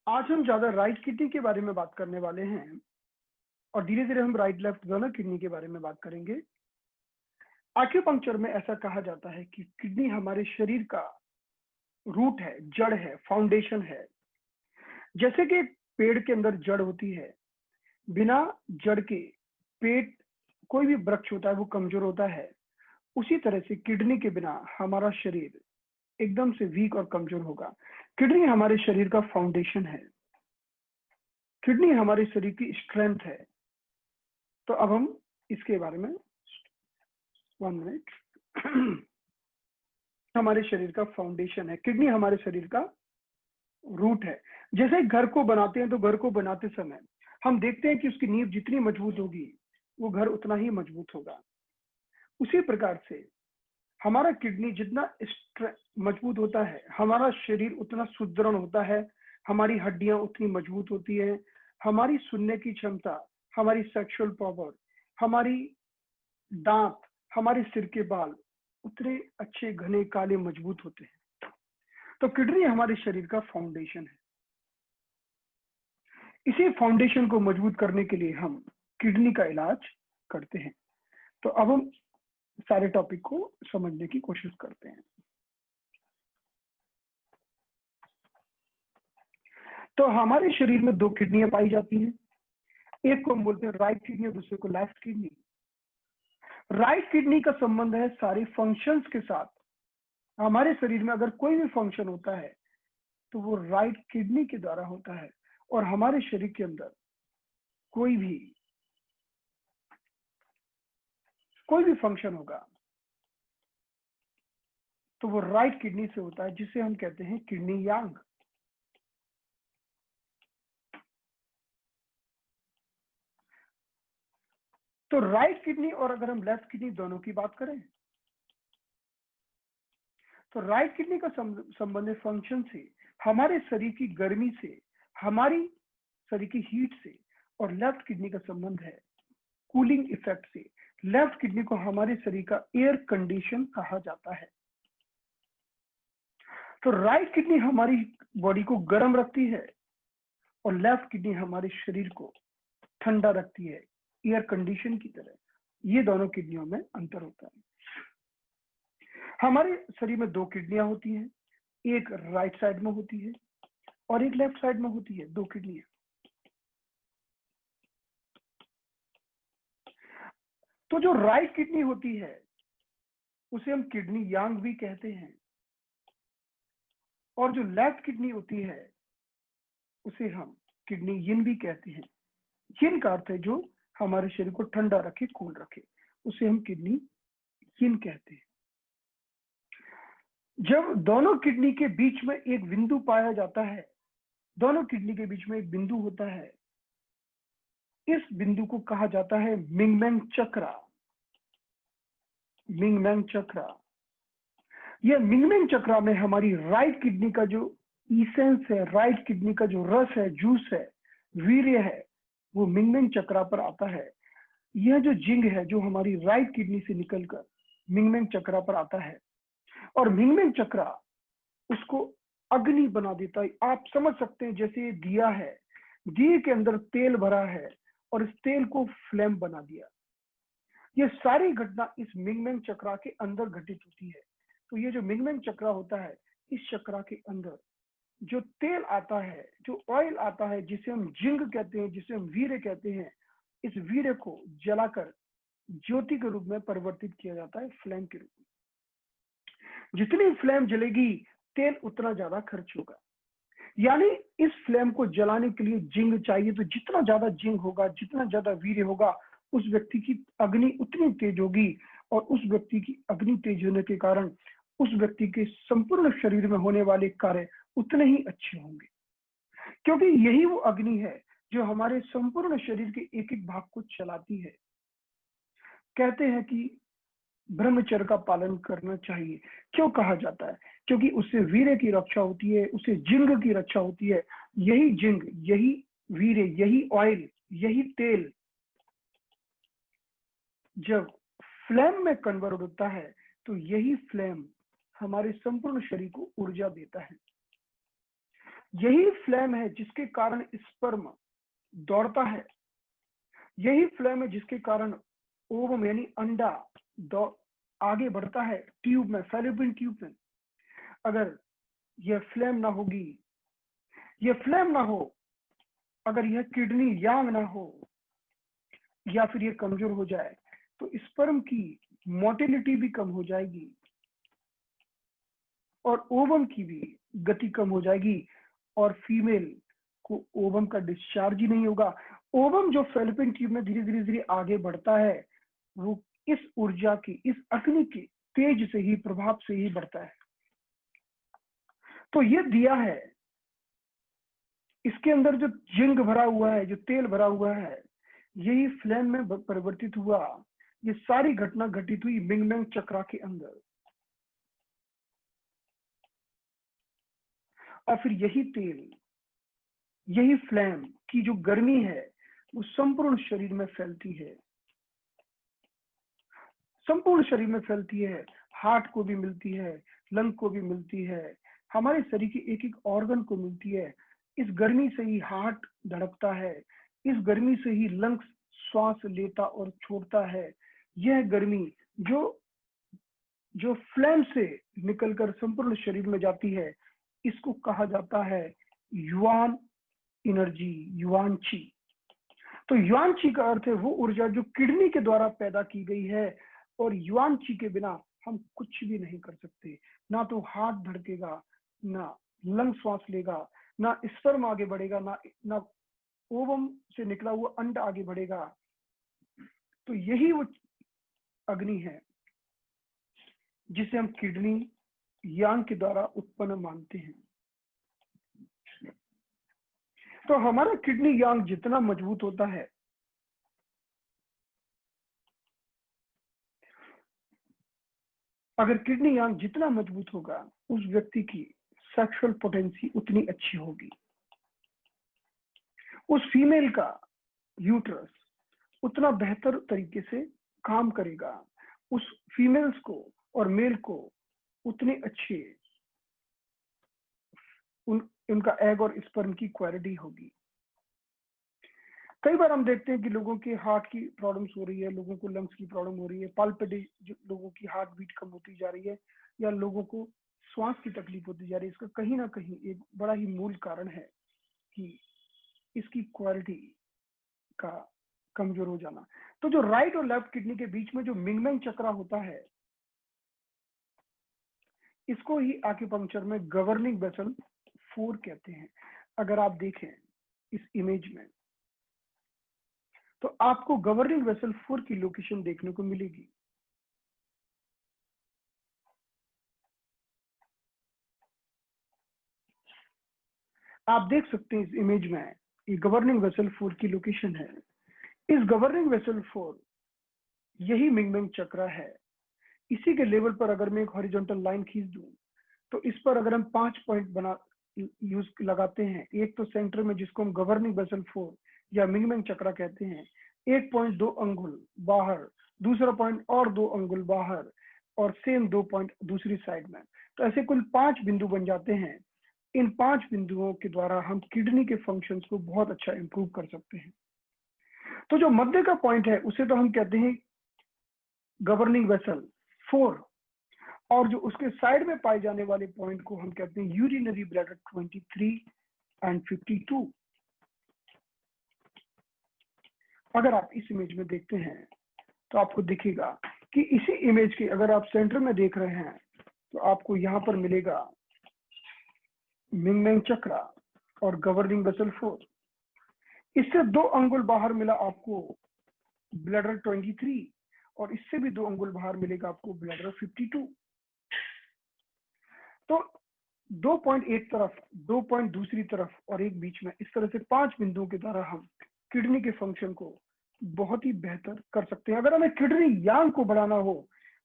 आज हम ज्यादा राइट किडनी के बारे में बात करने वाले हैं और धीरे धीरे हम राइट लेफ्ट दोनों किडनी के बारे में बात करेंगे। एक्यूपंक्चर में ऐसा कहा जाता है कि किडनी हमारे शरीर का रूट है, जड़ है, फाउंडेशन है। जैसे कि एक पेड़ के अंदर जड़ होती है, बिना जड़ के पेट कोई भी वृक्ष होता है वो कमजोर होता है। उसी तरह से किडनी के बिना हमारा शरीर एकदम से वीक और कमजोर होगा। किडनी हमारे शरीर का फाउंडेशन है, किडनी हमारे शरीर की स्ट्रेंथ है। तो अब हम इसके बारे में 1 मिनट हमारे शरीर का फाउंडेशन है, किडनी हमारे शरीर का रूट है। जैसे घर को बनाते हैं तो घर को बनाते समय हम देखते हैं कि उसकी नींव जितनी मजबूत होगी वो घर उतना ही मजबूत होगा। उसी प्रकार से हमारा किडनी जितना मजबूत होता है, हमारा शरीर उतना सुदृढ़ होता है, हमारी हड्डियां उतनी मजबूत होती है, हमारी सुनने की क्षमता, हमारी सेक्सुअल पावर, हमारी दांत, हमारे सिर के बाल उतने अच्छे घने काले मजबूत होते हैं। तो किडनी हमारे शरीर का फाउंडेशन है। इसी फाउंडेशन को मजबूत करने के लिए हम किडनी का इलाज करते हैं। तो अब हम सारे टॉपिक को समझने की कोशिश करते हैं। तो हमारे शरीर में 2 किडनियां पाई जाती हैं। एक को हम बोलते हैं राइट किडनी और दूसरे को लेफ्ट किडनी। राइट किडनी का संबंध है सारे फंक्शंस के साथ। हमारे शरीर में अगर कोई भी फंक्शन होता है तो वो राइट किडनी के द्वारा होता है, और हमारे शरीर के अंदर कोई भी फंक्शन होगा तो वो राइट किडनी से होता है, जिसे हम कहते हैं किडनी यांग। तो राइट किडनी और अगर हम लेफ्ट किडनी दोनों की बात करें तो राइट किडनी का संबंध है फंक्शन से, हमारे शरीर की गर्मी से, हमारी शरीर की हीट से। और लेफ्ट किडनी का संबंध है कूलिंग इफेक्ट से। लेफ्ट किडनी को हमारे शरीर का एयर कंडीशन कहा जाता है। तो राइट किडनी हमारी बॉडी को गर्म रखती है और लेफ्ट किडनी हमारे शरीर को ठंडा रखती है, एयर कंडीशन की तरह। ये दोनों किडनियों में अंतर होता है। हमारे शरीर में 2 किडनियां होती हैं, एक राइट साइड में होती है और एक लेफ्ट साइड में होती है। 2 किडनियां। तो जो राइट किडनी होती है उसे हम किडनी यांग भी कहते हैं, और जो लेफ्ट किडनी होती है उसे हम किडनी यिन भी कहते हैं। यिन का अर्थ है जो हमारे शरीर को ठंडा रखे, कूल रखे, उसे हम किडनी यिन कहते हैं। जब दोनों किडनी के बीच में एक बिंदु पाया जाता है, दोनों किडनी के बीच में एक बिंदु होता है, इस बिंदु को कहा जाता है मिंगमेंग चक्र। मिंगमेंग चक्र। यह मिंगमेंग चक्र में हमारी राइट किडनी का जो इसेंस है, राइट किडनी का जो रस है, जूस है, वीर्य है, वो मिंगमेंग चक्र पर आता है। यह जो जिंग है जो हमारी राइट किडनी से निकलकर मिंगमेंग चक्र पर आता है, और मिंगमेंग चक्र उसको अग्नि बना देता है। आप समझ सकते हैं जैसे दिया है, दिए के अंदर तेल भरा है और इस तेल को फ्लेम बना दिया। ये सारी घटना इस मिंगमेंग चक्र के अंदर घटित होती है। तो ये जो मिंगमेंग चक्र होता है, इस चक्र के अंदर जो तेल आता है, जो ऑयल आता है, जिसे हम जिंग कहते हैं, जिसे हम वीर्य कहते हैं, इस वीर्य को जलाकर ज्योति के रूप में परिवर्तित किया जाता है, फ्लेम के रूप में। जितनी फ्लेम जलेगी तेल उतना ज्यादा खर्च होगा। यानी इस फ्लेम को जलाने के लिए जिंग चाहिए। तो जितना ज्यादा जिंग होगा, जितना ज्यादा वीर्य होगा, उस व्यक्ति की अग्नि उतनी तेज होगी, और उस व्यक्ति की अग्नि तेज होने के कारण उस व्यक्ति के संपूर्ण शरीर में होने वाले कार्य उतने ही अच्छे होंगे, क्योंकि यही वो अग्नि है जो हमारे संपूर्ण शरीर के एक एक भाग को चलाती है। कहते हैं कि ब्रह्मचर्य का पालन करना चाहिए। क्यों कहा जाता है? क्योंकि उससे वीर्य की रक्षा होती है, उससे जिंग की रक्षा होती है। यही जिंग, यही वीर्य, यही ऑयल, यही तेल जब फ्लेम में कन्वर्ट होता है तो यही फ्लेम हमारे संपूर्ण शरीर को ऊर्जा देता है। यही फ्लेम है जिसके कारण स्पर्म दौड़ता है, यही फ्लेम है जिसके कारण ओवम यानी अंडा आगे बढ़ता है ट्यूब में, फैलोपियन ट्यूब में। अगर यह फ्लेम ना होगी, यह फ्लेम ना हो, अगर यह किडनी यांग ना हो, या फिर यह कमजोर हो जाए, तो स्पर्म की मोटिलिटी भी कम हो जाएगी और ओवम की भी गति कम हो जाएगी और फीमेल को ओवम का डिस्चार्ज ही नहीं होगा। ओवम जो फैलोपियन ट्यूब में धीरे धीरे धीरे आगे बढ़ता है, वो इस ऊर्जा की, इस अग्नि के तेज से ही, प्रभाव से ही बढ़ता है। तो ये दिया है, इसके अंदर जो जिंक भरा हुआ है, जो तेल भरा हुआ है, यही फ्लेम में परिवर्तित हुआ। ये सारी घटना घटित हुई मिंगमेंग चक्रा के अंदर, और फिर यही तेल, यही फ्लेम की जो गर्मी है, वो संपूर्ण शरीर में फैलती है, संपूर्ण शरीर में फैलती है। हार्ट को भी मिलती है, लंग को भी मिलती है, हमारे शरीर के एक एक ऑर्गन को मिलती है। इस गर्मी से ही हार्ट धड़कता है, इस गर्मी से ही लंग्स श्वास लेता और छोड़ता है। यह गर्मी जो जो फ्लेम से निकलकर संपूर्ण शरीर में जाती है, इसको कहा जाता है युआन एनर्जी, युआन ची। तो युआन ची का अर्थ है वो ऊर्जा जो किडनी के द्वारा पैदा की गई है, और युआन ची के बिना हम कुछ भी नहीं कर सकते। ना तो हार्ट धड़केगा, ना लंग श्वास लेगा, ना स्पर्म आगे बढ़ेगा, ना ओवम से निकला हुआ अंड आगे बढ़ेगा। तो यही वो अग्नि है जिसे हम किडनी यांग के द्वारा उत्पन्न मानते हैं। तो हमारा किडनी यांग जितना मजबूत होता है, अगर किडनी यांग जितना मजबूत होगा, उस व्यक्ति की सेक्सुअल पोटेंसी उतनी अच्छी होगी, उस फीमेल का यूट्रस उतना बेहतर तरीके से काम करेगा, उस फीमेल्स को और मेल को उतने अच्छे उनका एग और स्पर्म की क्वालिटी होगी। कई बार हम देखते हैं कि लोगों के हार्ट की प्रॉब्लम्स हो रही है, लोगों को लंग्स की प्रॉब्लम हो रही है, लोगों की हार्ट बीट कम होती जा रही है, या लोगों को श्वास की तकलीफ होती जा रही है। इसका कहीं ना कहीं एक बड़ा ही मूल कारण है कि इसकी क्वालिटी का कमजोर हो जाना। तो जो राइट और लेफ्ट किडनी के बीच में जो मिंगमेंग चक्रा होता है, इसको ही आक्यूपंक्चर में गवर्निंग वेसल 4 कहते हैं। अगर आप देखें इस इमेज में, तो आपको गवर्निंग वेसल 4 की लोकेशन देखने को मिलेगी। आप देख सकते हैं इस इमेज में, ये गवर्निंग वेसल 4 की लोकेशन है। इस गवर्निंग वेसल 4 यही मिंगमेंग चक्रा है। इसी के लेवल पर अगर मैं एक हॉरिजॉन्टल लाइन खींच दूं, तो इस पर अगर हम 5 पॉइंट बना यूज लगाते हैं, एक तो सेंटर में जिसको हम गवर्निंग वेसल 4 या मिंगमेंग चक्रा कहते हैं, 1 पॉइंट 2 अंगुल बाहर, दूसरा पॉइंट और 2 अंगुल बाहर, और सेम 2 पॉइंट दूसरी साइड में। तो ऐसे कुल 5 बिंदु बन जाते हैं। इन 5 बिंदुओं के द्वारा हम किडनी के फंक्शंस को बहुत अच्छा इंप्रूव कर सकते हैं। तो जो मध्य का पॉइंट है उसे तो हम कहते हैं गवर्निंग वेसल 4, और जो उसके साइड में पाए जाने वाले पॉइंट को हम कहते हैं यूरिनरी ब्लैडर 23 एंड 52। अगर आप इस इमेज में देखते हैं तो आपको दिखेगा कि इसी इमेज के अगर आप सेंटर में देख रहे हैं, तो आपको यहां पर मिलेगा मिंगमेंग चक्रा और गवर्निंग वेसल 4। इससे 2 अंगुल बाहर मिला आपको ब्लैडर 23, और इससे भी 2 अंगुल बाहर मिलेगा आपको ब्लैडर 52। तो 2 पॉइंट एक तरफ, 2 पॉइंट दूसरी तरफ, और एक बीच में, इस तरह से 5 बिंदुओं के द्वारा हम किडनी के फंक्शन को बहुत ही बेहतर कर सकते हैं। अगर हमें किडनी यांग को बढ़ाना हो,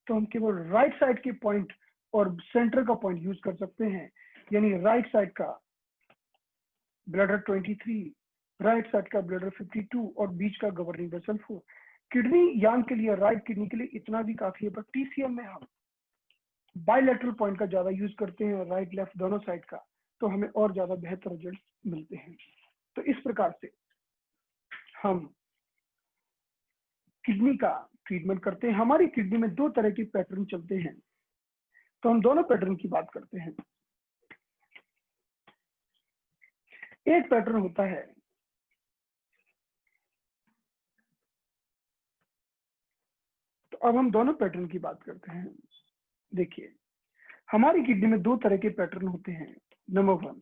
तो हम केवल राइट साइड के पॉइंट और सेंटर का पॉइंट यूज कर सकते हैं, यानी राइट साइड का ब्लैडर 23, राइट साइड का ब्लैडर 52 और बीच का गवर्निंग वेसल 4। किडनी यांग के लिए, राइट किडनी के लिए इतना भी काफी है, पर टीसीएम में हम बायलैटरल पॉइंट का ज्यादा यूज करते हैं, राइट लेफ्ट दोनों साइड का। तो हमें और ज्यादा बेहतर रिजल्ट मिलते हैं। तो इस प्रकार से हम किडनी का ट्रीटमेंट करते हैं। हमारी किडनी में दो तरह के पैटर्न चलते हैं, तो हम दोनों पैटर्न की बात करते हैं। एक पैटर्न होता है तो अब हम दोनों पैटर्न की बात करते हैं। देखिए, हमारी किडनी में दो तरह के पैटर्न होते हैं। नंबर 1,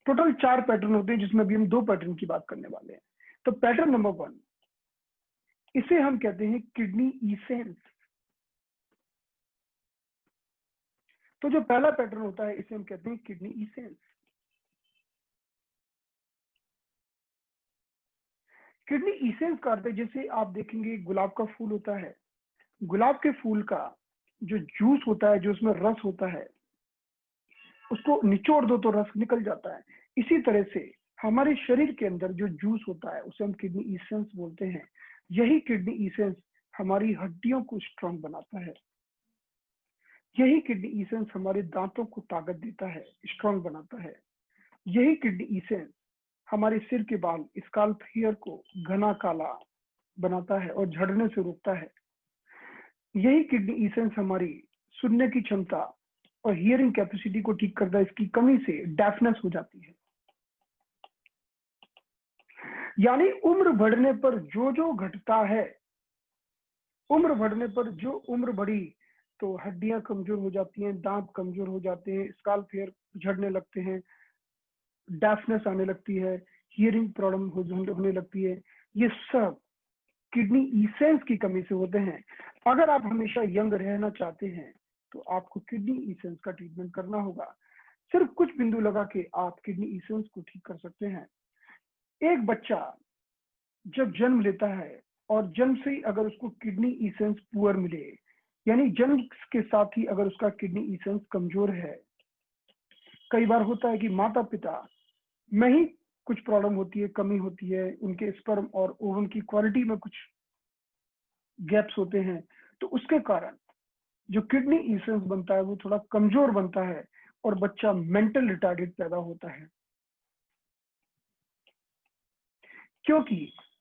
टोटल 4 पैटर्न होते हैं, जिसमें अभी हम 2 पैटर्न की बात करने वाले हैं। तो पैटर्न नंबर 1, इसे हम कहते हैं किडनी ईसेंस। तो जो पहला पैटर्न होता है इसे हम कहते हैं किडनी ईसेंस। किडनी ईसेंस का अर्थ है, जैसे आप देखेंगे गुलाब का फूल होता है, गुलाब के फूल का जो जूस होता है, जो उसमें रस होता है, उसको निचोड़ दो तो रस निकल जाता है। इसी तरह से हमारे शरीर के अंदर जो जूस होता है उसे हम किडनी ईसेंस बोलते हैं। यही किडनी ईसेंस हमारी हड्डियों को स्ट्रांग बनाता है। यही किडनी ईसेंस हमारे दांतों को ताकत देता है, स्ट्रांग बनाता है। यही किडनी ईसेंस हमारे सिर के बाल, स्काल्प हेयर को घना काला बनाता है और झड़ने से रोकता है। यही किडनी ईसेंस हमारी सुनने की क्षमता और हियरिंग कैपेसिटी को ठीक करता है। इसकी कमी से डेफनेस हो जाती है। यानी उम्र बढ़ने पर जो जो घटता है, उम्र बढ़ने पर जो उम्र बढ़ी तो हड्डियां कमजोर हो जाती हैं, दांत कमजोर हो जाते हैं, स्काल्प हेयर झड़ने लगते हैं, डेफनेस आने लगती है, हियरिंग प्रॉब्लम होने लगती है। ये सब किडनी ईसेंस की कमी से होते हैं। अगर आप हमेशा यंग रहना चाहते हैं तो आपको किडनी ईसेंस का ट्रीटमेंट करना होगा। सिर्फ कुछ बिंदु लगा के आप किडनी ईसेंस को ठीक कर सकते हैं। एक बच्चा जब जन्म लेता है और जन्म से ही अगर उसको किडनी ईसेंस पुअर मिले, यानी जन्म के साथ ही अगर उसका किडनी ईसेंस कमजोर है, कई बार होता है कि माता पिता में ही कुछ प्रॉब्लम होती है, कमी होती है, उनके स्पर्म और ओवम की क्वालिटी में कुछ गैप्स होते हैं, तो उसके कारण जो किडनी ईसेंस बनता है वो थोड़ा कमजोर बनता है और बच्चा मेंटल रिटार्डेड पैदा होता है। क्योंकि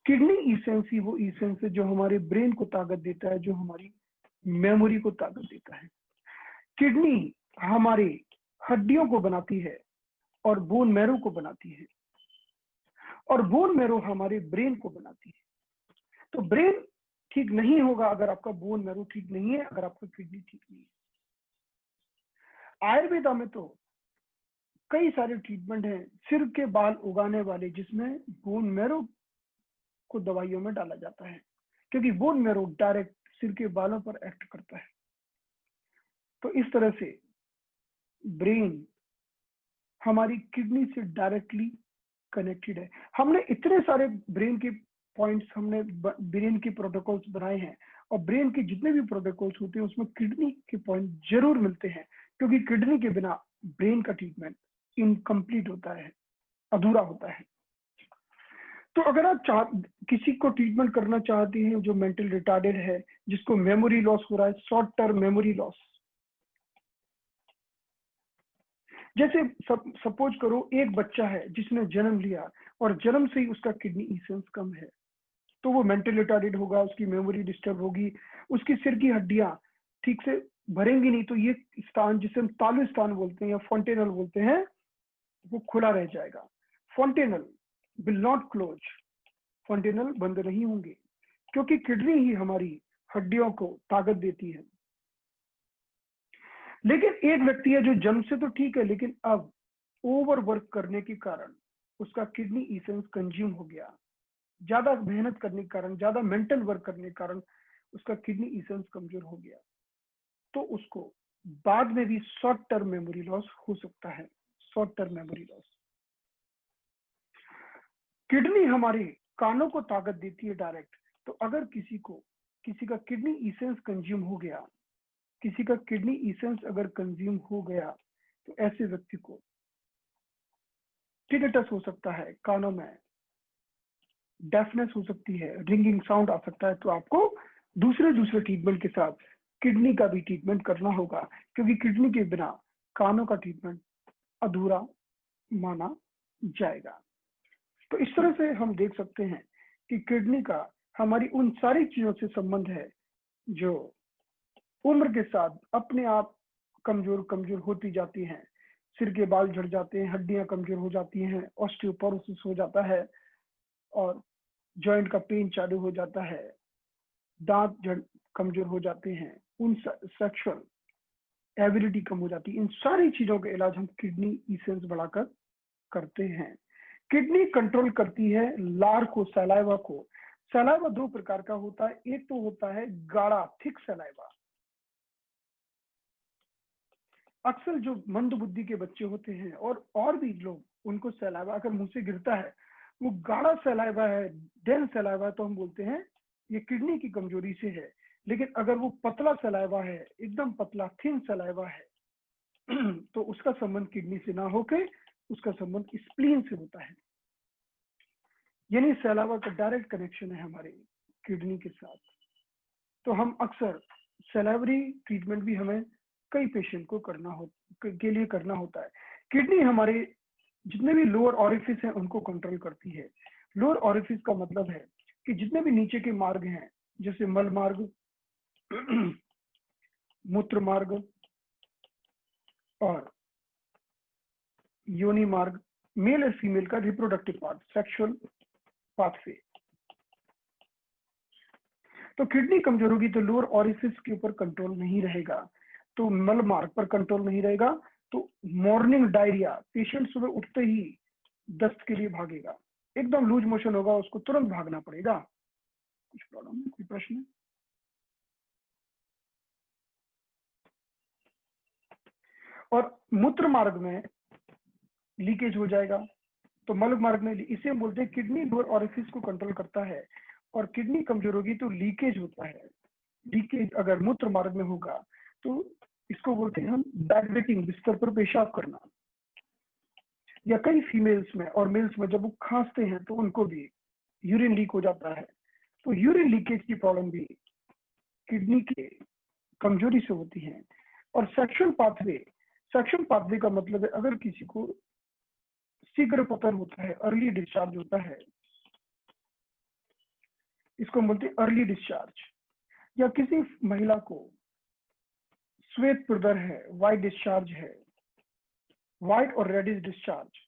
किडनी ईसेंस ही वो ईसेंस है जो हमारे ब्रेन को ताकत देता है, जो हमारी मेमोरी को ताकत देता है। किडनी हमारी हड्डियों को बनाती है और बोन मैरो को बनाती है, और बोन मैरो हमारे ब्रेन को बनाती है। तो ब्रेन ठीक नहीं होगा अगर आपका बोन मैरो ठीक नहीं है, अगर आपका किडनी ठीक नहीं है। आयुर्वेदा में तो कई सारे ट्रीटमेंट हैं सिर के बाल उगाने वाले, जिसमें बोन मैरो को दवाइयों में डाला जाता है, क्योंकि बोन मैरो डायरेक्ट सिर के बालों पर एक्ट करता है। तो इस तरह से ब्रेन हमारी किडनी से डायरेक्टली कनेक्टेड है। हमने इतने सारे ब्रेन के पॉइंट्स, हमने ब्रेन के प्रोटोकॉल्स बनाए हैं, और ब्रेन के जितने भी प्रोटोकॉल्स होते हैं उसमें किडनी के पॉइंट जरूर मिलते हैं, क्योंकि किडनी के बिना ब्रेन का ट्रीटमेंट इनकम्प्लीट होता है, अधूरा होता है। तो अगर आप किसी को ट्रीटमेंट करना चाहते हैं जो मेंटल रिटार्डेड है, जिसको मेमोरी लॉस हो रहा है, शॉर्ट टर्म मेमोरी लॉस, जैसे सपोज करो एक बच्चा है जिसने जन्म लिया और जन्म से ही उसका किडनी ईसेंस कम है, तो वो मेंटल रिटार्डेड होगा, उसकी मेमोरी डिस्टर्ब होगी, उसकी सिर की हड्डियां ठीक से भरेंगी नहीं, तो ये स्थान जिसे हम तालु स्थान बोलते हैं या फॉन्टेनल बोलते हैं, वो खुला रह जाएगा। Fontanelle will not close, fontanelle बंद नहीं होंगे, क्योंकि किडनी ही हमारी हड्डियों को ताकत देती है। लेकिन एक व्यक्ति है जो जन्म से तो ठीक है, लेकिन अब ओवर वर्क करने के कारण उसका किडनी ईसेंस कंज्यूम हो गया, ज्यादा मेहनत करने के कारण, ज्यादा मेंटल वर्क करने के कारण उसका किडनी ईसेंस कमजोर हो गया, तो उसको बाद में भी शॉर्ट टर्म मेमोरी लॉस हो सकता है। Short term memory loss. Kidney हमारे कानों को ताकत देती है डायरेक्ट, तो अगर किसी का किडनी ईसेंस कंज्यूम हो गया, किसी का किडनी ईसेंस अगर कंज्यूम हो गया, तो ऐसे व्यक्ति को टिनेटस हो सकता है, कानों में डेफनेस हो सकती है, रिंगिंग साउंड आ सकता है। तो आपको दूसरे ट्रीटमेंट के साथ किडनी का भी ट्रीटमेंट करना होगा, क्योंकि किडनी के बिना कानों का ट्रीटमेंट अधूरा माना जाएगा। तो इस तरह से हम देख सकते हैं कि किडनी का हमारी उन सारी चीजों से संबंध है जो उम्र के साथ अपने आप कमजोर कमजोर होती जाती हैं। सिर के बाल झड़ जाते हैं, हड्डियां कमजोर हो जाती हैं, ऑस्टियोपोरोसिस हो जाता है और जॉइंट का पेन चालू हो जाता है, दांत कमजोर हो जाते हैं, उन सेक्सुअल एबिलिटी कम हो जाती है। इन सारी चीजों का इलाज हम किडनी इसेंस बढ़ाकर करते हैं। किडनी कंट्रोल करती है लार को, सलाइवा को। सलाइवा दो प्रकार का होता है, एक तो होता है गाढ़ा थिक सलाइवा। अक्सर जो मंद बुद्धि के बच्चे होते हैं और भी लोग, उनको सलाइवा अगर मुंह से गिरता है, वो गाढ़ा सलाइवा है, डेंस सलाइवा है, तो हम बोलते हैं ये किडनी की कमजोरी से है। लेकिन अगर वो पतला सलाइवा है, एकदम पतला थिन सलाइवा है, तो उसका संबंध किडनी से ना होके उसका संबंध स्प्लीन से होता है। यानी सलाइवा का डायरेक्ट कनेक्शन है हमारे किडनी के साथ। तो हम अक्सर सलाइवरी ट्रीटमेंट भी हमें कई पेशेंट को के लिए करना होता है। किडनी हमारे जितने भी लोअर ऑरिफिस हैं उनको कंट्रोल करती है। लोअर ऑरिफिस का मतलब है कि जितने भी नीचे के मार्ग हैं, जैसे मल मार्ग, मूत्र मार्ग और योनि मार्ग, मेल और फीमेल का रिप्रोडक्टिव पार्ट, सेक्सुअल पाथवे। तो किडनी कमजोर होगी तो लोअर ऑरिफिस के ऊपर कंट्रोल नहीं रहेगा, तो मल मार्ग पर कंट्रोल नहीं रहेगा, तो मॉर्निंग डायरिया, पेशेंट सुबह उठते ही दस्त के लिए भागेगा, एकदम लूज मोशन होगा, उसको तुरंत भागना पड़ेगा। कुछ प्रॉब्लम है, कोई प्रश्न? और मूत्र मार्ग में लीकेज हो जाएगा, तो मल मार्ग में, इसे हम बोलते हैं किडनी लोअर ऑरिफिस को कंट्रोल करता है। और किडनी कमजोर होगी तो लीकेज होता है। लीकेज अगर मूत्र मार्ग में होगा तो इसको बोलते हैं हम बैकवेटिंग, बिस्तर पर पेशाब करना। या कई फीमेल्स में और मेल्स में जब वो खांसते हैं तो उनको भी यूरिन लीक हो जाता है। तो यूरिन लीकेज की प्रॉब्लम भी किडनी के कमजोरी से होती है। और सेक्शुअल पाथवे का मतलब है अगर किसी को शीघ्र पतन होता है, अर्ली डिस्चार्ज होता है, इसको बोलते हैं अर्ली डिस्चार्ज। या किसी महिला को श्वेत प्रदर है, व्हाइट डिस्चार्ज है, व्हाइट और रेडिश डिस्चार्ज,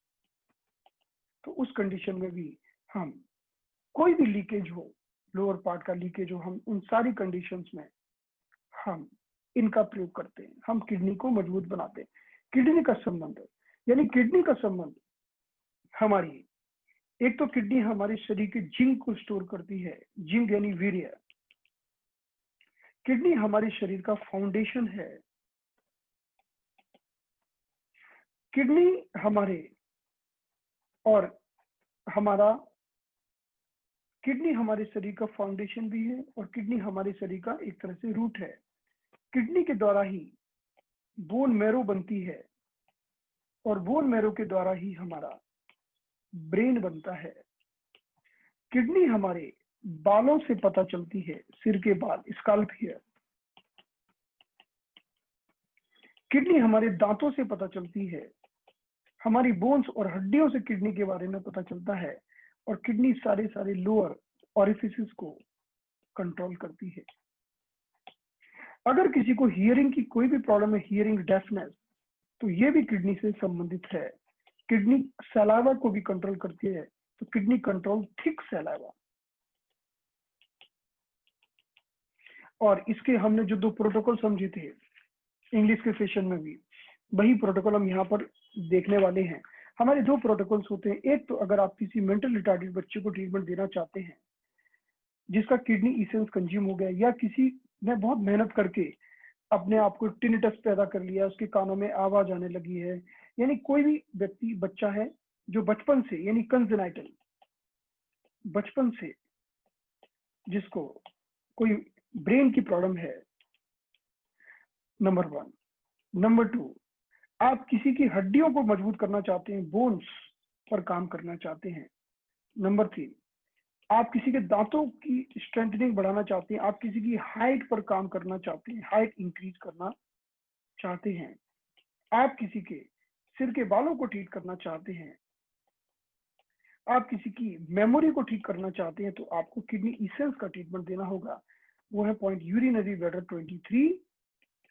तो उस कंडीशन में भी हम कोई भी लीकेज हो, लोअर पार्ट का लीकेज हो, हम उन सारी कंडीशंस में हम इनका प्रयोग करते हैं, हम किडनी को मजबूत बनाते हैं। किडनी का संबंध, यानी किडनी का संबंध हमारी, एक तो किडनी हमारे शरीर के जिंक को स्टोर करती है, जिंक यानी वीर्य। किडनी हमारे शरीर का फाउंडेशन है। किडनी हमारे और हमारा किडनी हमारे शरीर का फाउंडेशन भी है और किडनी हमारे शरीर का एक तरह से रूट है। किडनी के द्वारा ही बोन मैरो बनती है और बोन मैरो के द्वारा ही हमारा ब्रेन बनता है। किडनी हमारे बालों से पता चलती है, सिर के बाल, स्कैल्प हेयर। किडनी हमारे दांतों से पता चलती है, हमारी बोन्स और हड्डियों से किडनी के बारे में पता चलता है। और किडनी सारे लोअर ऑरिफिसेस को कंट्रोल करती है। अगर किसी को हियरिंग की कोई भी प्रॉब्लम है, हियरिंग डेफनेस, तो ये भी किडनी से संबंधित है। किडनी सलाइवा को भी कंट्रोल करती है, तो किडनी कंट्रोल थिक सलाइवा। और इसके हमने जो दो प्रोटोकॉल समझे थे इंग्लिश के सेशन में भी, वही प्रोटोकॉल हम यहाँ पर देखने वाले हैं। हमारे दो प्रोटोकॉल्स होते हैं। एक तो अगर आप किसी मेंटल रिटार्डेड बच्चे को ट्रीटमेंट देना चाहते हैं जिसका किडनी इसेंस कंज्यूम हो गया, या किसी ने बहुत मेहनत करके अपने आप को टिनिटस पैदा कर लिया, उसके कानों में आवाज आने लगी है, यानी कोई भी व्यक्ति, बच्चा है जो बचपन से, यानी कंजेनाइटल, बचपन से जिसको कोई ब्रेन की प्रॉब्लम है, नंबर 1। नंबर 2, आप किसी की हड्डियों को मजबूत करना चाहते हैं, बोन्स पर काम करना चाहते हैं। नंबर 3, आप किसी के दांतों की स्ट्रेंथनिंग बढ़ाना चाहते हैं, आप किसी की हाइट पर काम करना चाहते हैं, हाइट इंक्रीज करना चाहते हैं, आप किसी के सिर के बालों को ठीक करना चाहते हैं, आप किसी की मेमोरी को ठीक करना चाहते हैं, तो आपको किडनी इसेंस का ट्रीटमेंट देना होगा। वो है point urinary bladder 23,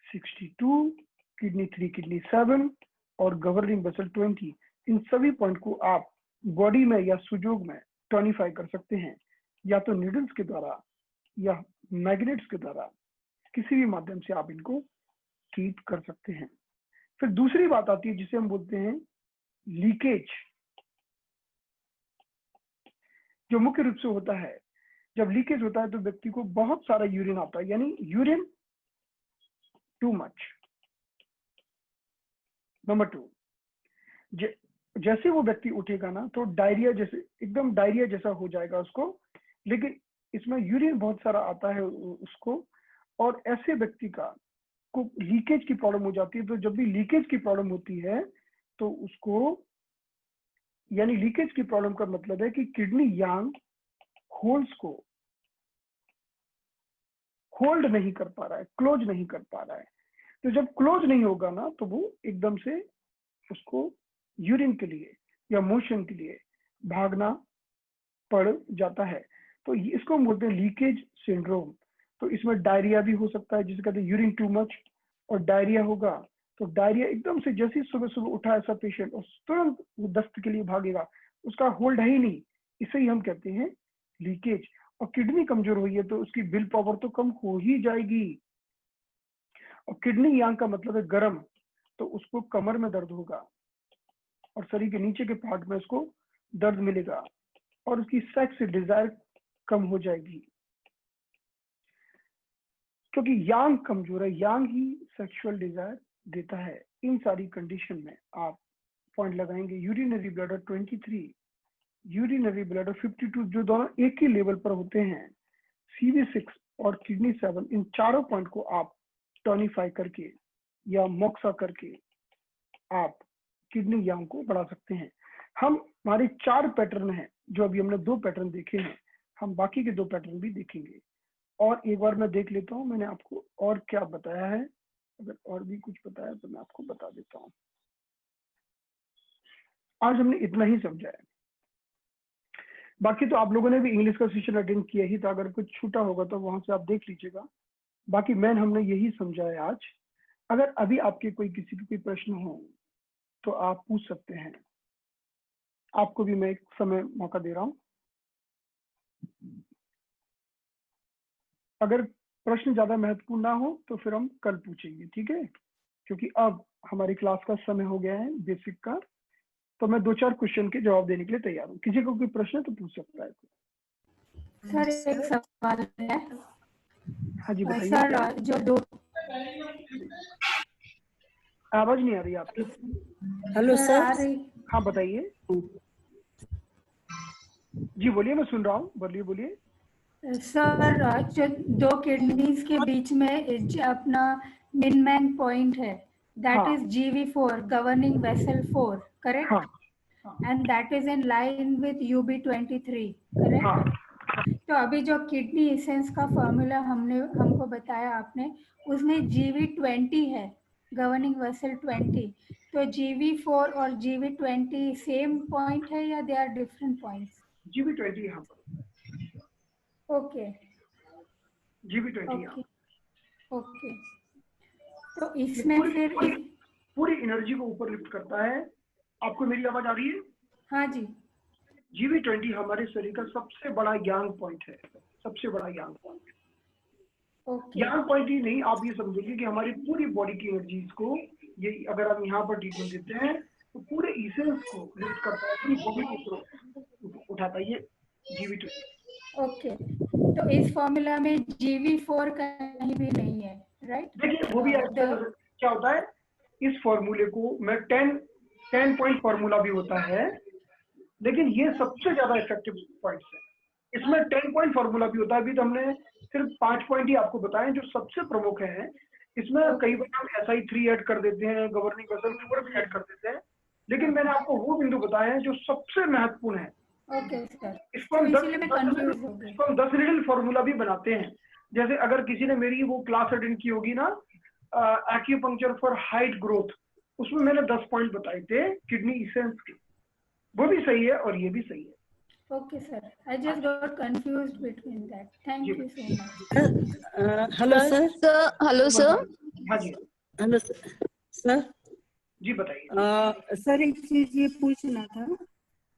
62, kidney 3, kidney 7 और गवर्निंग वेसल 20। इन सभी पॉइंट को आप बॉडी में या सुजोग में टॉनिफाई कर सकते हैं, या तो नीडल्स के द्वारा या मैग्नेट्स के द्वारा, किसी भी माध्यम से आप इनको ट्रीट कर सकते हैं। फिर दूसरी बात आती है जिसे हम बोलते हैं लीकेज, जो मुख्य रूप से होता है जब लीकेज होता है तो व्यक्ति को बहुत सारा यूरिन आता है, यानी यूरिन टू मच। नंबर 2, जैसे वो व्यक्ति उठेगा ना तो डायरिया जैसे, एकदम डायरिया जैसा हो जाएगा उसको, लेकिन इसमें यूरिन बहुत सारा आता है उसको, और ऐसे व्यक्ति का को लीकेज की प्रॉब्लम हो जाती है। तो जब भी लीकेज की प्रॉब्लम होती है तो उसको, यानी लीकेज की प्रॉब्लम का मतलब है कि किडनी यांग होल्स को होल्ड नहीं कर पा रहा है, क्लोज नहीं कर पा रहा है। तो जब क्लोज नहीं होगा ना तो वो एकदम से उसको यूरिन के लिए या मोशन के लिए भागना पड़ जाता है। तो इसको हम बोलते हैं लीकेज सिंड्रोम। तो इसमें डायरिया भी हो सकता है, जिसे कहते हैं यूरिन टू मच, और डायरिया होगा तो डायरिया एकदम से, जैसे ही सुबह सुबह उठा ऐसा पेशेंट और तुरंत वो दस्त के लिए भागेगा, उसका होल्ड है ही नहीं, इसे ही हम कहते हैं लीकेज। और किडनी कमजोर हुई है तो उसकी विल पावर तो कम हो ही जाएगी। और किडनी यांग का मतलब है गर्म, तो उसको कमर में दर्द होगा और शरीर के नीचे के पार्ट में उसको दर्द मिलेगा, और उसकी सेक्स डिजायर कम हो जाएगी, क्योंकि यांग कमजोर है। यांग ही सेक्सुअल डिजायर देता है। इन सारी कंडीशन में आप पॉइंट लगाएंगे यूरिनरी ब्लैडर 23, यूरिनरी ब्लैडर 52, जो दोनों एक ही लेवल पर होते हैं, CV6 और किडनी 7। इन चारों पॉइंट को आप टॉनिफाई करके या मोक्सा करके आप किडनी यांग को बढ़ा सकते हैं। हमारे 4 पैटर्न हैं, जो अभी हमने 2 पैटर्न देखे हैं, हम बाकी के 2 पैटर्न भी देखेंगे। और एक बार मैं देख लेता हूँ मैंने आपको और क्या बताया है, अगर और भी कुछ बताया तो मैं आपको बता देता हूँ। आज हमने इतना ही समझा है, बाकी तो आप लोगों ने भी इंग्लिश का सेशन अटेंड किया ही था, अगर कुछ छूटा होगा तो वहां से आप देख लीजिएगा। बाकी मैन हमने यही समझा है आज। अगर अभी आपके कोई किसी के कोई प्रश्न हो तो आप पूछ सकते हैं, आपको भी मैं एक समय मौका दे रहा हूँ। अगर प्रश्न ज्यादा महत्वपूर्ण ना हो तो फिर हम कल पूछेंगे, ठीक है? क्योंकि अब हमारी क्लास का समय हो गया है बेसिक का, तो मैं 2-4 क्वेश्चन के जवाब देने के लिए तैयार हूँ। किसी को कोई प्रश्न है तो पूछ सकता है। सर एक सवाल है। हाँ जी बताइए। सर जो 2 आवाज नहीं आ रही आपकी। हेलो आ सर। रही। हाँ बताइए जी, बोलिए, मैं सुन रहा हूँ, बोलिए बोलिए। सर जो 2 किडनीज के बीच में अपना मिन मैन पॉइंट है, दैट हाँ is GV4 governing vessel 4, correct? हाँ and that is in line with UB23, correct? हाँ तो अभी जो किडनी एसेंस का फॉर्मूला हमको बताया आपने, उसमें GV20 है, गवर्निंग वेसल 20। तो GV4 और GV20 सेम पॉइंट है या they are different points? GB20 यहाँ पर, ओके GB20 यहाँ। Okay okay. तो ये इसमें फिर पूरी एनर्जी को ऊपर लिफ्ट करता है। आपको मेरी आवाज आ रही है? हाँ जी। GB20 हमारे शरीर का सबसे बड़ा यांग पॉइंट है, सबसे बड़ा यांग पॉइंट। ओके यांग पॉइंट ही नहीं, आप ये समझिए कि हमारी पूरी बॉडी की एनर्जीज को, ये अगर हम यहाँ पर ट्रीटमेंट देते हैं तो पूरे इसेंस को लिफ्ट करता है, पूरी बॉडी को उठाता है ये GB20। ओके। तो इस फॉर्मूला में GV4 कहीं भी नहीं है, राइट? देखिए वो भी क्या होता है, इस फॉर्मूले को मैं 10 पॉइंट फॉर्मूला भी होता है, लेकिन ये सबसे ज्यादा इफेक्टिव पॉइंट्स है। इसमें 10 पॉइंट फॉर्मूला भी होता है। अभी तो हमने सिर्फ 5 पॉइंट ही आपको बताए जो सबसे प्रमुख है। इसमें कई बार हम SI3 ऐड कर देते हैं, गवर्निंग वेसल 4 भी ऐड कर देते हैं, लेकिन मैंने आपको वो बिंदु बताए हैं जो सबसे महत्वपूर्ण है। ओके सर, इसको तो हम इसीलिए मैं कंफ्यूज हो गई। 10 लिटिल फॉर्मूला भी बनाते हैं। जैसे अगर किसी ने मेरी वो क्लास अटेंड की होगी ना, एक्यूपंक्चर फॉर हाइट ग्रोथ, उसमें मैंने 10 पॉइंट बताए थे किडनी इसेंस के, वो भी सही है और ये भी सही है। Okay, sir. I just got confused between that. Thank जी you so much. Hello sir. Hello sir. हाँ जी हेलो सर। जी बताइए। सर एक चीज ये पूछना था,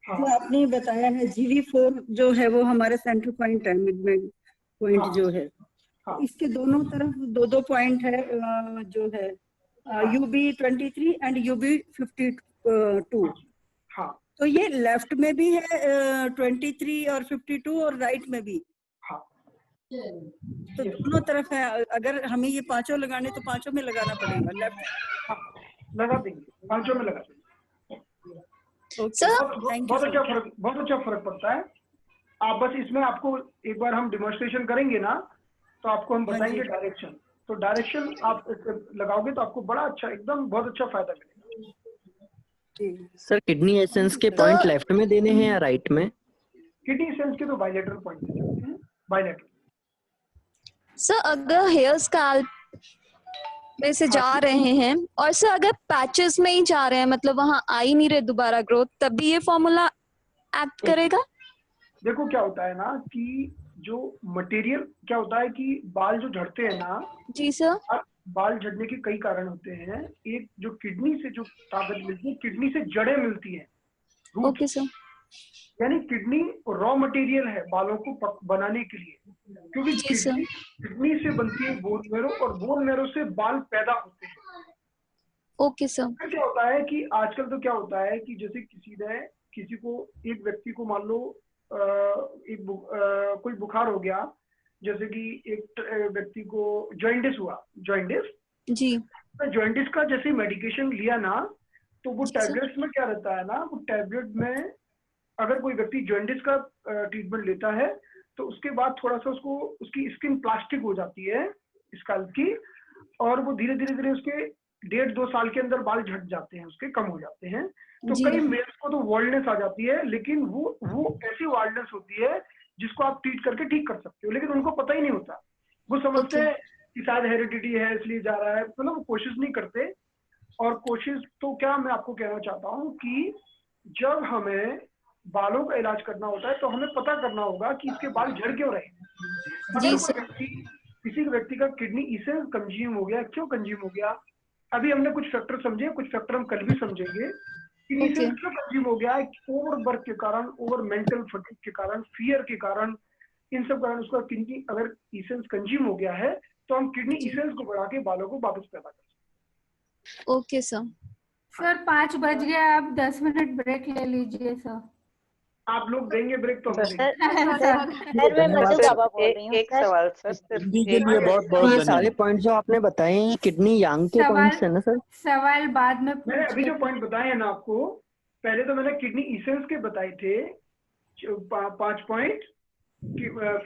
हाँ जो आपने बताया है GV4 जो है वो हमारे सेंटर पॉइंट है, मिड पॉइंट हाँ जो है, हाँ इसके दोनों तरफ दो दो पॉइंट है, जो है UB23 एंड UB52। हाँ तो ये लेफ्ट में भी है 23 और 52 और राइट में भी, हाँ तो दोनों तरफ है। अगर हमें ये पांचों लगाने तो पांचों में लगाना पड़ेगा लेफ्ट। हाँ लगा देंगे, पांचों में लगा देंगे। Okay, thank you. बहुत अच्छा फर्क पड़ता है। आप बस इसमें आपको एक बार हम डेमोन्स्ट्रेशन करेंगे ना, तो आपको हम बताएंगे डायरेक्शन। तो डायरेक्शन आप लगाओगे तो आपको बड़ा अच्छा, एकदम बहुत अच्छा फायदा मिलेगा। सर किडनी एसेंस के पॉइंट लेफ्ट में देने हैं या राइट में? किडनी एसेंस के तो बायलेटरल पॉइंट दे सकते हैं, बायलेटरल। सर अगर हेयर स्कैल्प में से जा रहे हैं और सर अगर पैचेस में ही जा रहे हैं, मतलब वहां आ ही नहीं रहे दोबारा ग्रोथ, तब भी ये फॉर्मूला एक्ट करेगा? देखो क्या होता है ना कि जो मटेरियल क्या होता है कि बाल जो झड़ते हैं ना, जी सर। बाल झड़ने के कई कारण होते हैं। एक जो किडनी से जो ताकत मिलती है, किडनी से जड़ें मिलती हैं, ओके सर। यानी किडनी रॉ मटेरियल है बालों को बनाने के लिए, क्योंकि जी सर। किडनी से बनती है बोन मैरो, और बोन मैरो से बाल पैदा होते हैं। Okay sir. फिर क्या होता है कि आजकल तो क्या होता है कि जैसे किसी को एक व्यक्ति को मान लो कोई बुखार हो गया, जैसे कि एक व्यक्ति को जॉइंटिस हुआ, जॉइंटिस जी। जॉइंटिस का जैसे मेडिकेशन लिया ना, तो वो जी सर। टैबलेट्स में क्या रहता है ना, वो टैबलेट में अगर कोई व्यक्ति जॉइंटिस का ट्रीटमेंट लेता है तो उसके बाद थोड़ा सा उसकी स्किन प्लास्टिक हो जाती है स्कैल्प की, और वो धीरे धीरे उसके 1.5-2 साल के अंदर बाल झड़ जाते हैं, उसके कम हो जाते हैं। तो जी। कई मेल्स को तो वाल्डनेस आ जाती है, लेकिन वो ऐसी वाल्डनेस होती है जिसको आप ट्रीट करके ठीक कर सकते हो, लेकिन उनको पता ही नहीं होता। वो समझते हैं कि शायद हेरिडिटी है इसलिए जा रहा है, मतलब वो कोशिश नहीं करते। और कोशिश तो क्या, मैं आपको कहना चाहता हूँ कि जब हमें बालों का इलाज करना होता है तो हमें पता करना होगा कि इसके बाल झड़ क्यों रहे। अगर कोई किसी व्यक्ति का किडनी इसेंस कंज्यूम हो गया, क्यों कंज्यूम हो गया, अभी हमने कुछ फैक्टर समझे, कुछ फैक्टर हम कल भी समझेंगे। किडनी इसेंस क्यों कंज्यूम हो गया है? ओवर वर्क के कारण, ओवर मेंटल फटीग के कारण, फियर के कारण, इन सब कारण उसका किडनी अगर इसेंस कंज्यूम हो गया है तो हम किडनी इसेंस को बढ़ा के बालों को वापस पैदा कर सकते हैं। Okay sir. सर 5 बज गया, आप 10 मिनट ब्रेक ले लीजिए सर। आप लोग देंगे ब्रेक तो हम देंगे। सर मैं मधु बाबा बोल रही हूँ। एक सवाल सर, सिर्फ के लिए बहुत बहुत ये सारे पॉइंट जो आपने बताए हैं ये किडनी यांग के पॉइंट्स है ना सर? सवाल बाद में मैंने अभी जो पॉइंट बताए हैं ना आपको, पहले तो मैंने किडनी इसेंस के बताए थे 5 पॉइंट,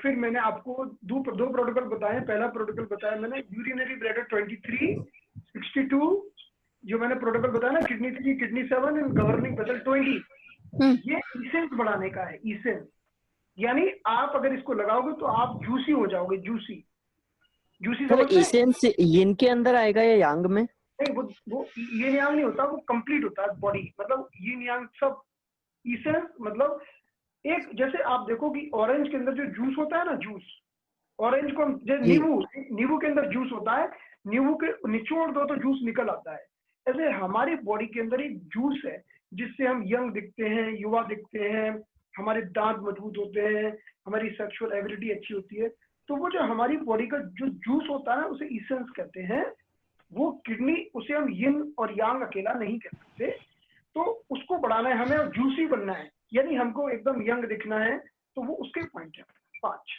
फिर मैंने आपको दो प्रोटोकॉल बताए। पहला प्रोटोकॉल बताया मैंने यूरिनरी ब्लैडर 23, 62, जो मैंने प्रोटोकॉल बताया ना kidney 3, kidney 7 and governing vessel 20, ये इसेंस बढ़ाने का है। इसेंस यानी आप अगर इसको लगाओगे तो आप जूसी हो जाओगे, जूसी समझते हैं? इसेंस यिन के अंदर आएगा या यांग में? नहीं, वो ये यांग नहीं होता, वो कंप्लीट होता है बॉडी, मतलब ये यांग सब। इसेंस मतलब एक, जैसे आप देखो कि ऑरेंज के अंदर जो जूस होता है ना, जूस ऑरेंज को जैसे नींबू के अंदर जूस होता है, नींबू के निचोड़ दो तो जूस निकल आता है। ऐसे हमारी बॉडी के अंदर एक जूस है जिससे हम यंग दिखते हैं, युवा दिखते हैं, हमारे दांत मजबूत होते हैं, हमारी सेक्सुअल एबिलिटी अच्छी होती है। तो वो जो हमारी बॉडी का जो जूस होता है उसे इसेंस कहते हैं। वो किडनी, उसे हम यिन और यांग अकेला नहीं कह सकते। तो उसको बढ़ाना है हमें और जूसी बनना है, यानी हमको एकदम यंग दिखना है। तो वो उसके पॉइंट है 5।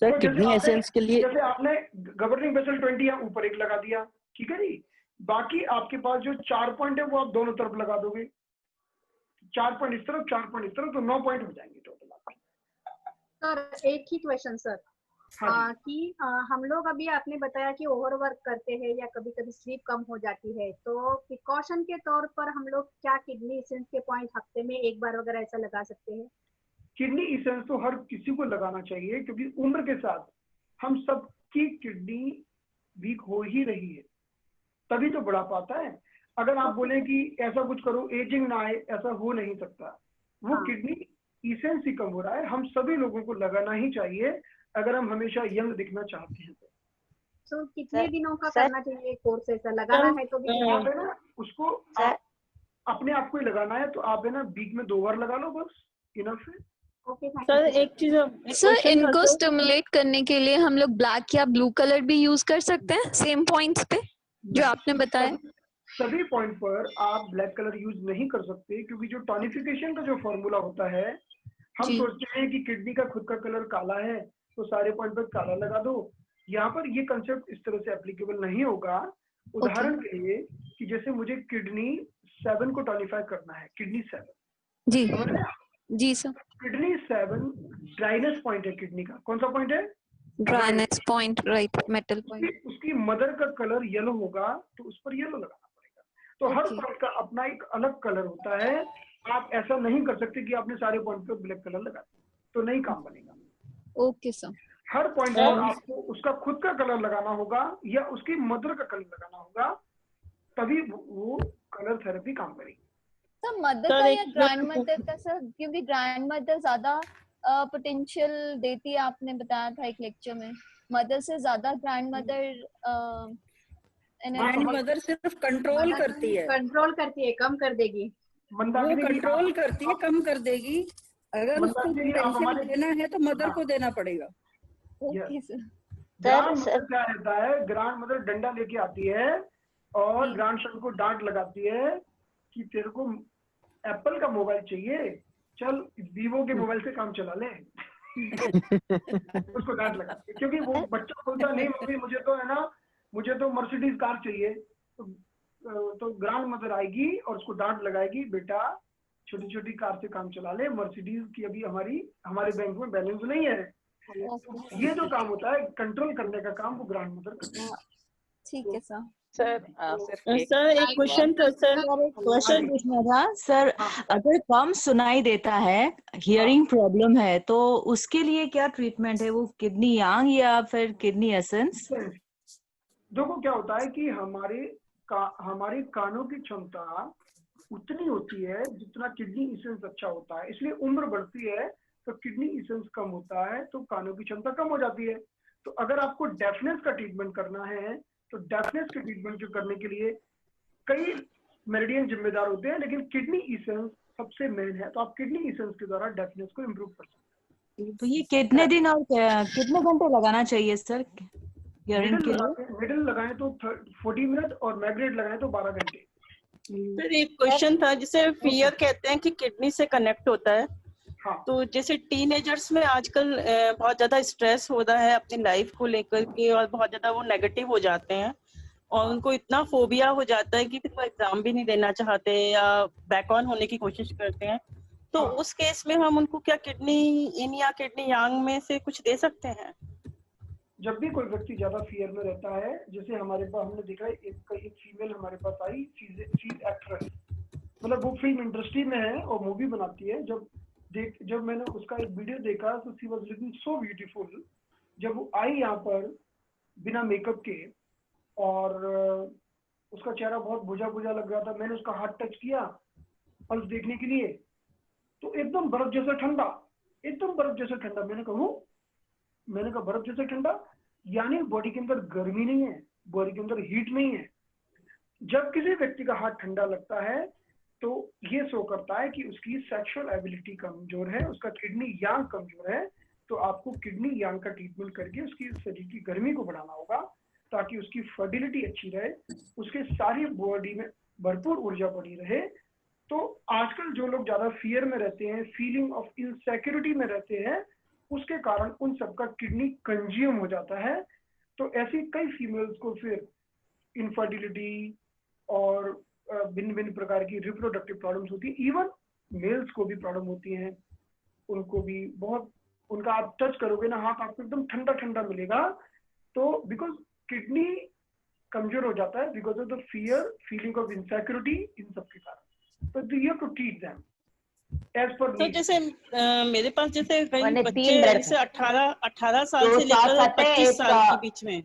सर तो किडनी एसेंस के लिए जैसे आपने गवर्निंग वेसल 20 यहाँ ऊपर एक लगा दिया, ठीक है जी। बाकी आपके पास जो 4 पॉइंट है वो आप दोनों तरफ लगा दोगे, 4 पॉइंट इस तरफ, 4 पॉइंट इस तरफ, तो 9 पॉइंट हो जाएंगे टोटल आपके। सर एक ही क्वेश्चन सर, कि हम लोग अभी आपने बताया कि ओवरवर्क करते हैं या कभी कभी स्लीप कम हो जाती है, तो प्रिकॉशन के तौर पर हम लोग क्या किडनी इसेंस के पॉइंट हफ्ते में एक बार वगैरह ऐसा लगा सकते हैं? किडनी इसेंस तो हर किसी को लगाना चाहिए, क्योंकि उम्र के साथ हम सबकी किडनी वीक हो ही रही है। तभी तो बुढ़ापा आता है। अगर आप बोले कि ऐसा कुछ करो एजिंग ना आए, ऐसा हो नहीं सकता। वो हाँ। किडनी इसेंस ही कम हो रहा है। हम सभी लोगों को लगाना ही चाहिए अगर हम हमेशा यंग दिखना चाहते हैं। तो कितने सर- दिनों का सर- करना चाहिए कोर्स? ऐसा लगाना है तो भी आप है ना उसको सर- अपने आप को ही लगाना है तो आप है ना वीक में 2 बार लगा लो, बस इनफ है। Okay, thank sir you. एक चीज सर इनको स्टिमुलेट करने के लिए हम लोग ब्लैक या ब्लू कलर भी यूज कर सकते हैं सेम पॉइंट्स पे जो आपने बताया। सभी पॉइंट पर आप ब्लैक कलर यूज नहीं कर सकते, क्योंकि जो टॉनिफिकेशन का जो फॉर्मूला होता है, हम जी। सोचते हैं कि किडनी का खुद का कलर काला है तो सारे पॉइंट पर काला लगा दो। यहाँ पर ये कंसेप्ट इस तरह से एप्लीकेबल नहीं होगा। उदाहरण के लिए कि जैसे मुझे किडनी 7 को टॉनिफाई करना है, किडनी 7 जी समझ रहे हैं? जी सर। किडनी 7 ड्राइनेस पॉइंट है किडनी का। कौन सा पॉइंट है? Dryness point, right, metal point. उसकी मदर का कलर येलो होगा तो उस पर येलो लगाना पड़ेगा। तो हर Okay. पॉइंट का अपना एक अलग कलर होता है। आप ऐसा नहीं कर सकते कि आपने सारे पॉइंट पे ब्लैक कलर लगा दिया तो नहीं काम बनेगा। Okay sir. हर पॉइंट पर आपको उसका खुद का कलर लगाना होगा या उसकी मदर का कलर लगाना होगा, तभी वो कलर थेरेपी काम करेगी। सर मदर सर, का एक या ग्रैंड मदर का सर, क्योंकि ग्रैंड मदर ज्यादा पोटेंशियल देती है, आपने बताया था एक लेक्चर में। मदर से ज्यादा ग्रैंड मदर ग्रैंड मदर सिर्फ कंट्रोल करती है, कंट्रोल करती है, कम कर देगी। वो मंदाकिनी जी, कंट्रोल करती है, कम कर देगी। अगर उसको मंदाकिनी जी, आप पोटेंशियल हमारे देना है तो मदर को देना पड़ेगा। Okay sir. ग्रांड मदर क्या रहता है? ग्रांड मदर डंडा लेके आती है और जी। ग्रांड सन को डांट लगाती है कि तेरे को एप्पल का मोबाइल चाहिए, चल वीवो के मोबाइल से काम चला ले। उसको डांट लगाती है क्योंकि वो बच्चा बोलता नहीं मम्मी मुझे तो है ना, मुझे तो मर्सिडीज कार चाहिए। तो ग्रांड मदर आएगी और उसको डांट लगाएगी, बेटा छोटी छोटी कार से काम चला ले, मर्सिडीज की अभी हमारे बैंक में बैलेंस नहीं है। ओके ये जो काम होता है कंट्रोल करने का काम, वो ग्रांड मदर करती है। ठीक है सर। सर सर एक क्वेश्चन था सर, क्वेश्चन पूछना था सर। हाँ। अगर कम सुनाई देता है, हियरिंग प्रॉब्लम है, तो उसके लिए क्या ट्रीटमेंट है? वो किडनी यांग या फिर किडनी एसेंस? देखो क्या होता है कि हमारे कानों की क्षमता उतनी होती है जितना किडनी इसेंस अच्छा होता है। इसलिए उम्र बढ़ती है तो किडनी इसेंस कम होता है तो कानों की क्षमता कम हो जाती है। तो अगर आपको डेफनेस का ट्रीटमेंट करना है तो डेफनेस के ट्रीटमेंट करने के लिए कई मेरिडियन जिम्मेदार होते हैं, लेकिन किडनी इसेंस सबसे मेन है। तो आप किडनी इसेंस के द्वारा डेफनेस को इम्प्रूव कर सकते हैं। तो ये कितने दिन और कितने घंटे लगाना चाहिए सर हियरिंग के लिए? मिडिल लगाएं तो 40 मिनट और माइग्रेट लगाएं तो 12 घंटे। सर एक क्वेश्चन था, जिसे फियर कहते हैं कि किडनी से कनेक्ट होता है। हाँ। तो जैसे टीनेजर्स में आजकल बहुत ज्यादा स्ट्रेस हो रहा है अपनी लाइफ को लेकर के, और बहुत ज्यादा वो नेगेटिव हो जाते हैं और उनको इतना फोबिया हो जाता है कि फिर वो एग्जाम भी नहीं देना चाहते या बैक ऑन होने की कोशिश करते हैं। तो हाँ। उस केस में हम उनको क्या किडनी इन या किडनी यांग में से कुछ दे सकते हैं? जब भी कोई व्यक्ति ज्यादा फियर में रहता है, जैसे हमारे पास हमने देखा है एक फीमेल हमारे पास आई, शी एक्ट्रेस, मतलब वो फिल्म इंडस्ट्री में है और मूवी बनाती है। जब मैंने उसका एक वीडियो देखा तो she was looking so beautiful. जब वो आई यहाँ पर बिना मेकअप के और उसका चेहरा बहुत बुझा बुझा लग रहा था, मैंने उसका हाथ टच किया पल्स देखने के लिए तो एकदम बर्फ जैसा ठंडा, एकदम बर्फ जैसा ठंडा। मैंने कहा बर्फ जैसा ठंडा, यानी बॉडी के अंदर गर्मी नहीं है, बॉडी के अंदर हीट नहीं है। जब किसी व्यक्ति का हाथ ठंडा लगता है तो ये शो करता है कि उसकी सेक्सुअल एबिलिटी कमजोर है, उसका किडनी यांग कमजोर है। तो आपको किडनी यांग का ट्रीटमेंट करके उसकी शरीर की गर्मी को बढ़ाना होगा ताकि उसकी फर्टिलिटी अच्छी रहे, उसके सारी बॉडी में भरपूर ऊर्जा पड़ी रहे। तो आजकल जो लोग ज्यादा फियर में रहते हैं, फीलिंग ऑफ इनसिक्योरिटी में रहते हैं, उसके कारण उन सबका किडनी कंज्यूम हो जाता है। तो ऐसी कई फीमेल्स को फिर इनफर्टिलिटी और भिन्न भिन्न प्रकार की रिप्रोडक्टिव प्रॉब्लम्स होती है। इवन मेल्स को भी प्रॉब्लम होती है, उनको भी बहुत, उनका आप टच करोगे ना हाथ, आपको एकदम ठंडा ठंडा मिलेगा। तो बिकॉज किडनी कमजोर हो जाता है because of the fear, feeling of insecurity, इन सब के कारण। तो you have to treat them as पर तो जैसे मेरे पास जैसे कई मैंने बच्चे 3 जैसे 18 साल दो से लेकर साथ आते हैं, 25 एक साल के बीच में,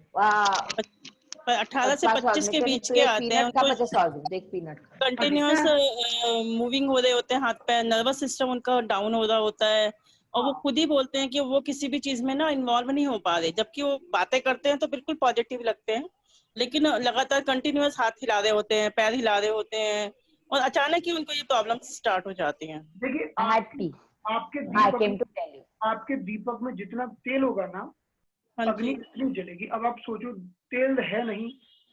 18 से 25 के बीच के आते हैं, उनको कंटिन्यूअस मूविंग हो रहे होते हैं, हाथ पैर, नर्वस सिस्टम उनका डाउन हो रहा होता है, और वो खुद ही बोलते हैं कि वो किसी भी चीज में ना इन्वॉल्व नहीं हो पा रहे, जबकि वो बातें करते हैं तो बिल्कुल पॉजिटिव लगते हैं, लेकिन लगातार कंटिन्यूअस हाथ हिला रहे होते हैं, पैर हिला रहे होते हैं, और अचानक ही उनको ये प्रॉब्लम स्टार्ट हो जाती हैं। देखिए आपके दीपक में जितना तेल होगा ना, अग्नि नहीं जलेगी। अब आप सोचो तेल है नहीं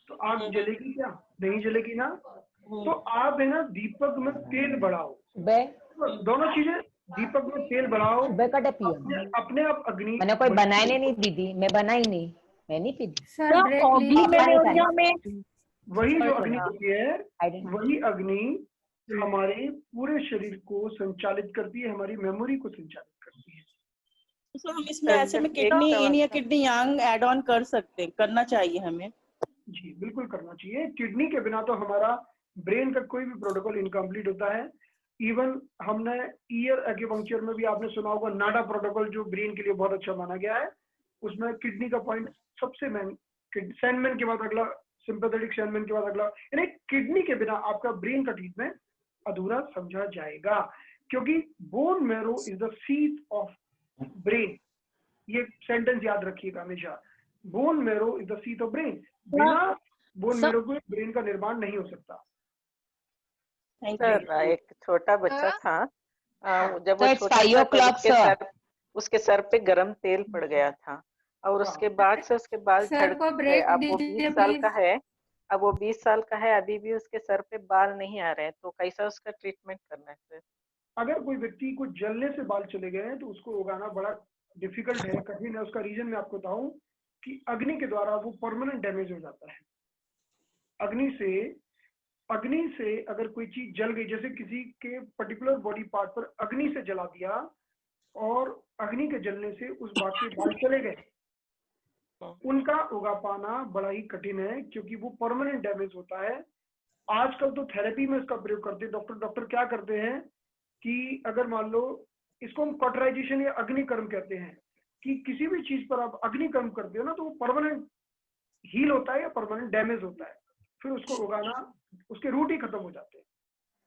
तो आग जलेगी क्या? नहीं जलेगी ना। तो आप है ना दीपक में तेल बढ़ाओ, दोनों चीजें, दीपक में तेल बढ़ाओ, अपने आप अग्नि। मैंने कोई बनाई नहीं दीदी, मैं बनाई नहीं, मैं नहीं पीती। सर ब्रेक में वही जो अग्नि होती है, वही अग्नि हमारे पूरे शरीर को संचालित करती है, हमारी मेमोरी को संचालित करती है। तो हम इसमें ऐसे में किडनी इन या किडनी यांग ऐड ऑन कर सकते हैं, करना चाहिए हमें। जी बिल्कुल करना चाहिए। किडनी के बिना तो हमारा ब्रेन का कोई भी प्रोटोकॉल इनकम्प्लीट होता है। इवन हमने ईयर एक्यूपंक्चर में भी आपने सुना होगा नाडा प्रोटोकॉल, जो ब्रेन के लिए बहुत अच्छा माना गया है, उसमें किडनी का पॉइंट सबसे मेन, सैनमैन के बाद अगला, सिंपैथेटिक सैनमैन के बाद अगला, यानी किडनी के बिना आपका ब्रेन का ट्रीटमेंट अधूरा समझा जाएगा, क्योंकि bone marrow is the seat of brain. ये सेंटेंस याद रखिएगा हमेशा, bone marrow is the seat of brain. बिना बोन मैरो को ब्रेन का निर्माण नहीं हो सकता। सर एक छोटा बच्चा था, जब वो छोटा था तो उसके सर पे गरम तेल पड़ गया था, और उसके बाद से उसके बाल झड़ते थे। अब वो 20 साल का है, अब वो 20 साल का है, अभी भी उसके सर पे बाल नहीं आ रहे हैं, तो कैसा उसका ट्रीटमेंट करना है सर? अगर कोई व्यक्ति को जलने से बाल चले गए हैं तो उसको उगाना बड़ा डिफिकल्ट है, कठिन है। उसका रीजन मैं आपको बताऊं कि अग्नि के द्वारा वो परमानेंट डैमेज हो जाता है। अग्नि से अगर कोई चीज जल गई, जैसे किसी के पर्टिकुलर बॉडी पार्ट पर अग्नि से जला दिया और अग्नि के जलने से उस बात के बाल चले गए, उनका उगा पाना बड़ा ही कठिन है, क्योंकि वो परमानेंट डैमेज होता है। आजकल तो थेरेपी में इसका प्रयोग करते हैं डॉक्टर क्या करते हैं कि अगर मान लो, इसको हम कॉटराइजेशन या अग्निकर्म कहते हैं, कि किसी भी चीज पर आप अग्निकर्म करते हो ना तो वो परमानेंट हील होता है या परमानेंट डैमेज होता है, फिर उसको उगाना, उसके रूट ही खत्म हो जाते हैं,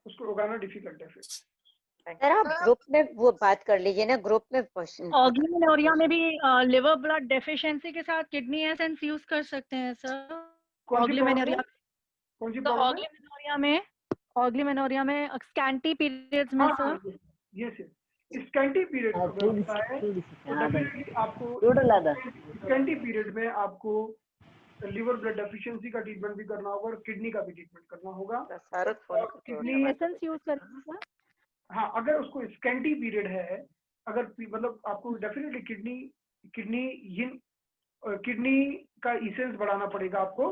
उसको उगाना डिफिकल्ट है। फिर सर आप ग्रुप में वो बात कर लीजिए ना, ग्रुप में ऑग्लिमेनोरिया में भी लिवर ब्लड डेफिशिएंसी के साथ किडनी एसेंस यूज कर सकते हैं सर। ऑग्लिमेनोरिया में स्कैंटी पीरियड्स में सर, ये स्कैंटी पीरियड होता है, तो डेफिनेटली आपको स्कैंटी पीरियड में आपको लिवर ब्लड डेफिशिएंसी का ट्रीटमेंट भी करना होगा और किडनी का भी ट्रीटमेंट करना होगा। किडनी एसेंस यूज करेंगे सर। हाँ, अगर उसको स्कैंटी पीरियड है, अगर मतलब आपको डेफिनेटली किडनी का इसेंस बढ़ाना पड़ेगा। आपको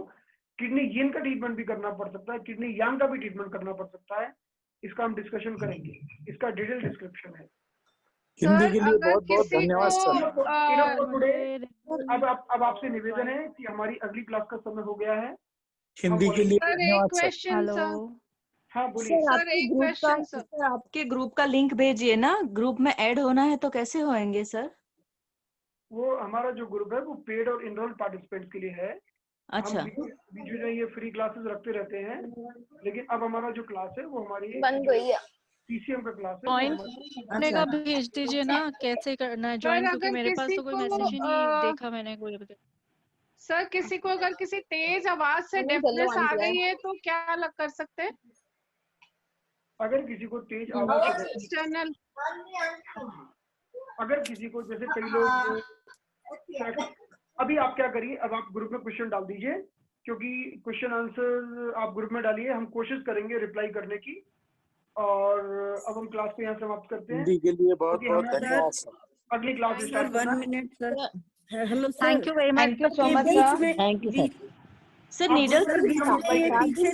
किडनी यिन का ट्रीटमेंट भी करना पड़ सकता है, किडनी यांग का भी ट्रीटमेंट करना पड़ सकता है। इसका हम डिस्कशन करेंगे, इसका डिटेल डिस्क्रिप्शन है। हिंदी के लिए बहुत बहुत धन्यवाद सर। अब आपसे निवेदन है कि हमारी अगली क्लास का समय हो गया है। हिंदी के लिए धन्यवाद सर। हाँ बोलिए सर। आपके ग्रुप का लिंक भेजिए ना, ग्रुप में ऐड होना है तो कैसे होएंगे सर? वो हमारा जो ग्रुप है वो पेड और इनरोल्ड पार्टिसिपेंट्स के लिए है। अच्छा, बीच में ये फ्री क्लासेस रखते रहते हैं, लेकिन अब हमारा जो क्लास है वो हमारी बंद गई है। पीसीएम का क्लास है। ज्वाइन का भेज दीजिए ना, कैसे करना है ज्वाइन, क्योंकि मेरे पास तो कोई मैसेज ही नहीं देखा मैंने कोई। सर किसी को अगर किसी तेज आवाज से डेफनेस आ गई है तो क्या अलग कर सकते हैं? अगर किसी को तेज आवाज से एक्सटर्नल, अगर किसी को, जैसे कई लोग, अभी आप क्या करिए, अब आप ग्रुप में क्वेश्चन डाल दीजिए, क्योंकि क्वेश्चन आंसर आप ग्रुप में डालिए, हम कोशिश करेंगे रिप्लाई करने की। और अब हम क्लास को यहाँ समाप्त करते हैं। हिंदी के लिए बहुत बहुत धन्यवाद सर। अगली क्लास स्टार्ट करना। 1 minute sir. Hello sir, thank you very much. Thank you so much sir. Thank you sir. Sir needle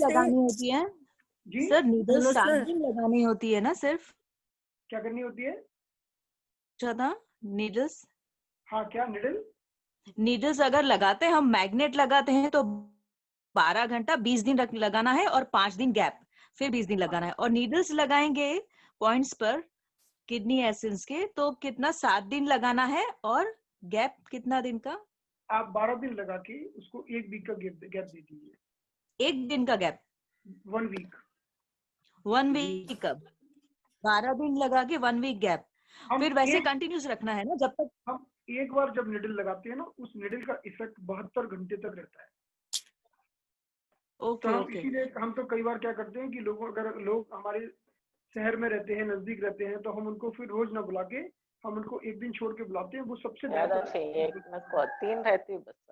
लगानी होती है जी सर, नीडल लगानी होती है ना सिर्फ? क्या करनी होती है? ज्यादा नीडल्स, हाँ क्या नीडल्स अगर लगाते हैं हम, मैग्नेट लगाते हैं तो 12 घंटा 20 दिन लगाना है और 5 दिन गैप, फिर 20 दिन लगाना है। और नीडल्स लगाएंगे पॉइंट्स पर किडनी एसेंस के तो कितना 7 दिन लगाना है और गैप कितना दिन का? आप 12 दिन लगा के उसको 1 वीक का गैप दे दीजिए। 1 दिन का गैप? 1 वीक। 1 वीक कब? 12 दिन लगा के 1 वीक गैप, फिर वैसे कंटिन्यूस रखना है ना जब तक? हम एक बार जब निडल लगाते हैं ना, उस निडल का इफेक्ट 72 घंटे तक रहता है। ओके, तो इसीलिए हम तो कई बार क्या करते हैं कि अगर लोग हमारे शहर में रहते हैं, नजदीक रहते हैं, तो हम उनको फिर रोज ना बुला के हम उनको एक दिन छोड़ के बुलाते हैं। वो सबसे ज्यादा चाहिए, 3 रहती है बस।